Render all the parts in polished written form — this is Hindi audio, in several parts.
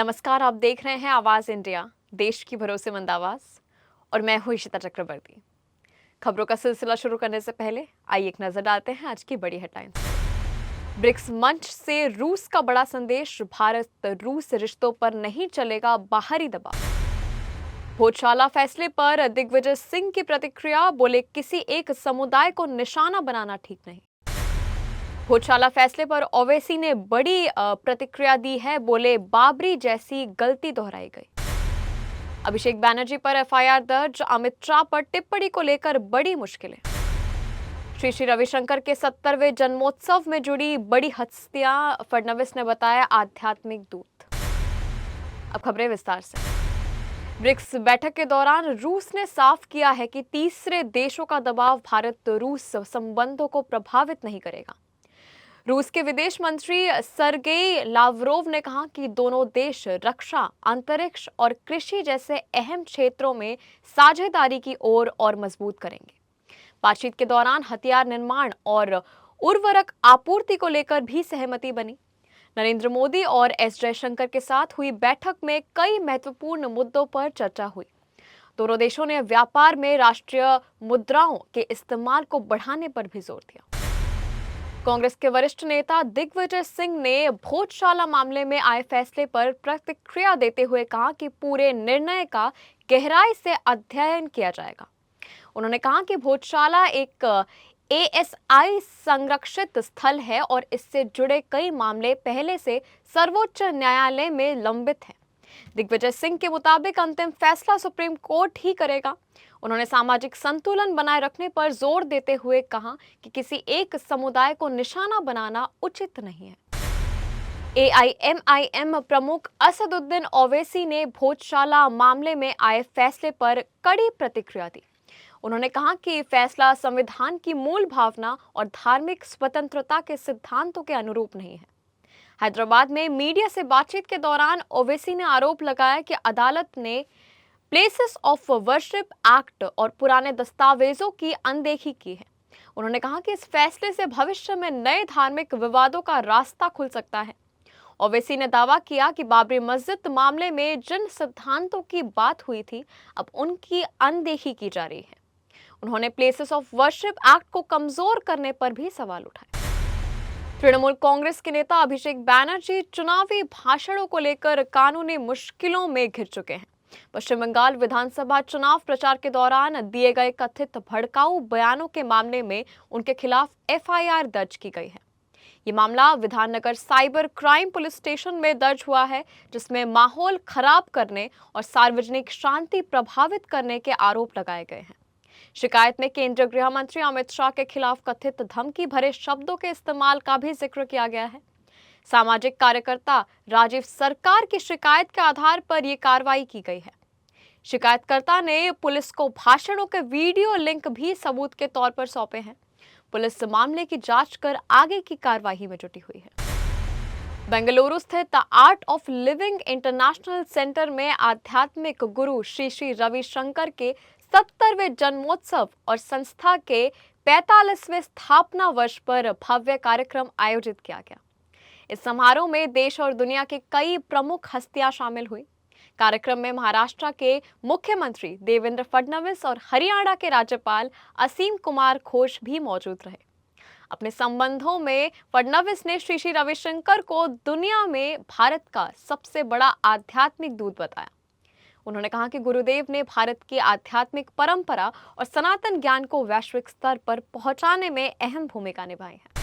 नमस्कार, आप देख रहे हैं आवाज इंडिया, देश की भरोसेमंद आवाज। और मैं हूं इशिता चक्रवर्ती। खबरों का सिलसिला शुरू करने से पहले आइए एक नजर डालते हैं आज की बड़ी हेडलाइंस। ब्रिक्स मंच से रूस का बड़ा संदेश, भारत रूस रिश्तों पर नहीं चलेगा बाहरी दबाव। भोजशाला फैसले पर दिग्विजय सिंह की प्रतिक्रिया, बोले किसी एक समुदाय को निशाना बनाना ठीक नहीं। भोजशाला फैसले पर ओवैसी ने बड़ी प्रतिक्रिया दी है, बोले बाबरी जैसी गलती दोहराई गई। अभिषेक बैनर्जी पर एफआईआर दर्ज, अमित शाह पर टिप्पणी को लेकर बड़ी मुश्किलें। श्री श्री रविशंकर के 70वें जन्मोत्सव में जुड़ी बड़ी हस्तियां, फडणवीस ने बताया आध्यात्मिक दूत। अब खबरें विस्तार से। ब्रिक्स बैठक के दौरान रूस ने साफ किया है कि तीसरे देशों का दबाव भारत रूस संबंधों को प्रभावित नहीं करेगा। रूस के विदेश मंत्री सरगेई लावरोव ने कहा कि दोनों देश रक्षा, अंतरिक्ष और कृषि जैसे अहम क्षेत्रों में साझेदारी की ओर और मजबूत करेंगे। बातचीत के दौरान हथियार निर्माण और उर्वरक आपूर्ति को लेकर भी सहमति बनी। नरेंद्र मोदी और एस जयशंकर के साथ हुई बैठक में कई महत्वपूर्ण मुद्दों पर चर्चा हुई। दोनों देशों ने व्यापार में राष्ट्रीय मुद्राओं के इस्तेमाल को बढ़ाने पर भी जोर दिया। कांग्रेस के वरिष्ठ नेता दिग्विजय सिंह ने भोजशाला मामले में आए फैसले पर प्रतिक्रिया देते हुए कहा कि पूरे निर्णय का गहराई से अध्ययन किया जाएगा। उन्होंने कहा कि भोजशाला एक एएसआई संरक्षित स्थल है और इससे जुड़े कई मामले पहले से सर्वोच्च न्यायालय में लंबित हैं। दिग्विजय सिंह के मुताबिक अंतिम फैसला सुप्रीम कोर्ट ही करेगा। उन्होंने सामाजिक संतुलन बनाए रखने पर जोर देते हुए कहा कि किसी एक समुदाय को निशाना बनाना उचित नहीं है। एआईएमआईएम प्रमुख असदुद्दीन ओवैसी ने भोजशाला मामले में आए फैसले पर कड़ी प्रतिक्रिया दी। उन्होंने कहा कि फैसला संविधान की मूल भावना और धार्मिक स्वतंत्रता के सिद्धांतों के अनुरूप नहीं है। हैदराबाद में मीडिया से बातचीत के दौरान ओवैसी ने आरोप लगाया कि अदालत ने प्लेसेस ऑफ वर्शिप एक्ट और पुराने दस्तावेजों की अनदेखी की है। उन्होंने कहा कि इस फैसले से भविष्य में नए धार्मिक विवादों का रास्ता खुल सकता है। ओवैसी ने दावा किया कि बाबरी मस्जिद मामले में जिन सिद्धांतों की बात हुई थी, अब उनकी अनदेखी की जा रही है। उन्होंने प्लेसेस ऑफ वर्शिप एक्ट को कमजोर करने पर भी सवाल उठाए। तृणमूल कांग्रेस के नेता अभिषेक बैनर्जी चुनावी भाषणों को लेकर कानूनी मुश्किलों में घिर चुके हैं। पश्चिम बंगाल विधानसभा चुनाव प्रचार के दौरान दिए गए कथित भड़काऊ बयानों के मामले में उनके खिलाफ एफआईआर दर्ज की गई है। ये मामला Bidhannagar cyber crime police station में दर्ज हुआ है, जिसमें माहौल खराब करने और सार्वजनिक शांति प्रभावित करने के आरोप लगाए गए हैं। शिकायत में केंद्रीय गृह मंत्री अमित शाह के खिलाफ कथित धमकी भरे शब्दों के इस्तेमाल का भी जिक्र किया गया है। सामाजिक कार्यकर्ता राजीव सरकार की शिकायत के आधार पर यह कार्रवाई की गई है। शिकायतकर्ता ने पुलिस को भाषणों के वीडियो लिंक भी सबूत के तौर पर सौंपे हैं। पुलिस मामले की जांच कर आगे की कार्रवाई में जुटी हुई है। बेंगलुरु स्थित art of living international centre में आध्यात्मिक गुरु श्री श्री रविशंकर के 70वें जन्मोत्सव और संस्था के 45वें स्थापना वर्ष पर भव्य कार्यक्रम आयोजित किया गया। इस समारोह में देश और दुनिया के कई प्रमुख हस्तियां शामिल हुई। कार्यक्रम में महाराष्ट्र के मुख्यमंत्री देवेंद्र फडणवीस और हरियाणा के राज्यपाल असीम कुमार घोष भी मौजूद रहे। अपने संबंधों में फडणवीस ने श्री श्री रविशंकर को दुनिया में भारत का सबसे बड़ा आध्यात्मिक दूत बताया। उन्होंने कहा कि गुरुदेव ने भारत की आध्यात्मिक परंपरा और सनातन ज्ञान को वैश्विक स्तर पर पहुंचाने में अहम भूमिका निभाई है।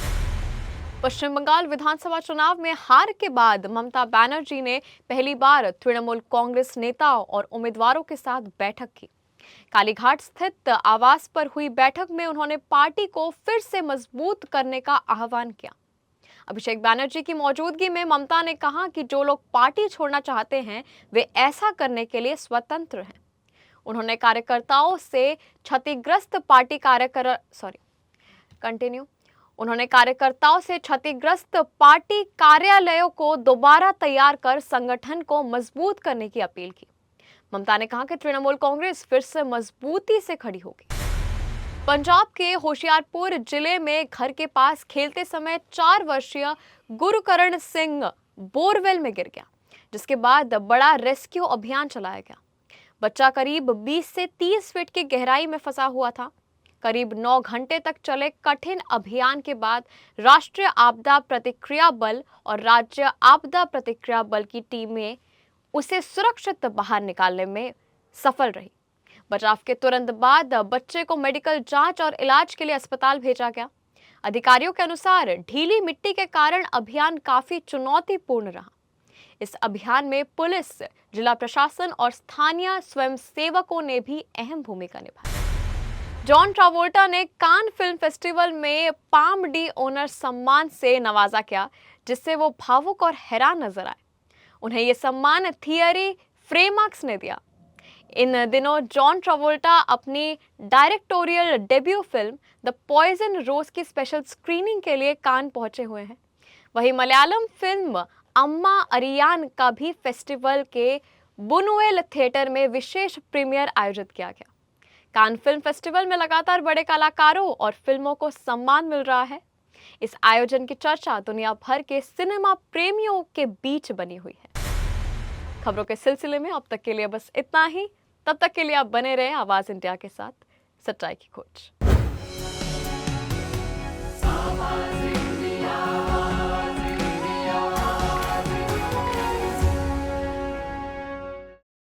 पश्चिम बंगाल विधानसभा चुनाव में हार के बाद ममता बनर्जी ने पहली बार तृणमूल कांग्रेस नेताओं और उम्मीदवारों के साथ बैठक की। कालीघाट स्थित आवास पर हुई बैठक में उन्होंने पार्टी को फिर से मजबूत करने का आह्वान किया। अभिषेक बैनर्जी की मौजूदगी में ममता ने कहा कि जो लोग पार्टी छोड़ना चाहते हैं वे ऐसा करने के लिए स्वतंत्र हैं। उन्होंने कार्यकर्ताओं से क्षतिग्रस्त पार्टी कार्यालयों को दोबारा तैयार कर संगठन को मजबूत करने की अपील की। ममता ने कहा कि तृणमूल कांग्रेस फिर से मजबूती से खड़ी होगी। पंजाब के होशियारपुर जिले में घर के पास खेलते समय 4 वर्षीय गुरकरण सिंह बोरवेल में गिर गया। जिसके बाद बड़ा रेस्क्यू अभियान चलाया गया। बच्चा करीब 20 से 30 फीट की गहराई में फंसा हुआ था। करीब 9 घंटे तक चले कठिन अभियान के बाद राष्ट्रीय आपदा प्रतिक्रिया बल और राज्य आपदा प्रतिक्रिया बल की टीमें उसे सुरक्षित बाहर निकालने में सफल रही। बचाव के तुरंत बाद बच्चे को मेडिकल जांच और इलाज के लिए अस्पताल भेजा गया। अधिकारियों के अनुसार ढीली मिट्टी के कारण अभियान काफी चुनौतीपूर्ण रहा। इस अभियान में पुलिस, जिला प्रशासन और स्थानीय स्वयंसेवकों ने भी अहम भूमिका निभाई। जॉन ट्रावोल्टा ने कान फिल्म फेस्टिवल में पाम डी ओनर सम्मान से नवाजा गया, जिससे वो भावुक और हैरान नजर आए। उन्हें ये सम्मान थियरी फ्रेमाक्स ने दिया। इन दिनों जॉन ट्रावोल्टा अपनी directorial debut film the poison rose की स्पेशल स्क्रीनिंग के लिए कान पहुंचे हुए हैं। वहीं मलयालम फिल्म अम्मा अरियान का भी फेस्टिवल के बुनुएल थिएटर में विशेष प्रीमियर आयोजित किया गया। कान फिल्म फेस्टिवल में लगातार बड़े कलाकारों और फिल्मों को सम्मान मिल रहा है। इस आयोजन की चर्चा दुनिया भर के सिनेमा प्रेमियों के बीच बनी हुई है। खबरों के सिलसिले में अब तक के लिए बस इतना ही। तब तक के लिए आप बने रहे आवाज इंडिया के साथ, सच्चाई की खोज।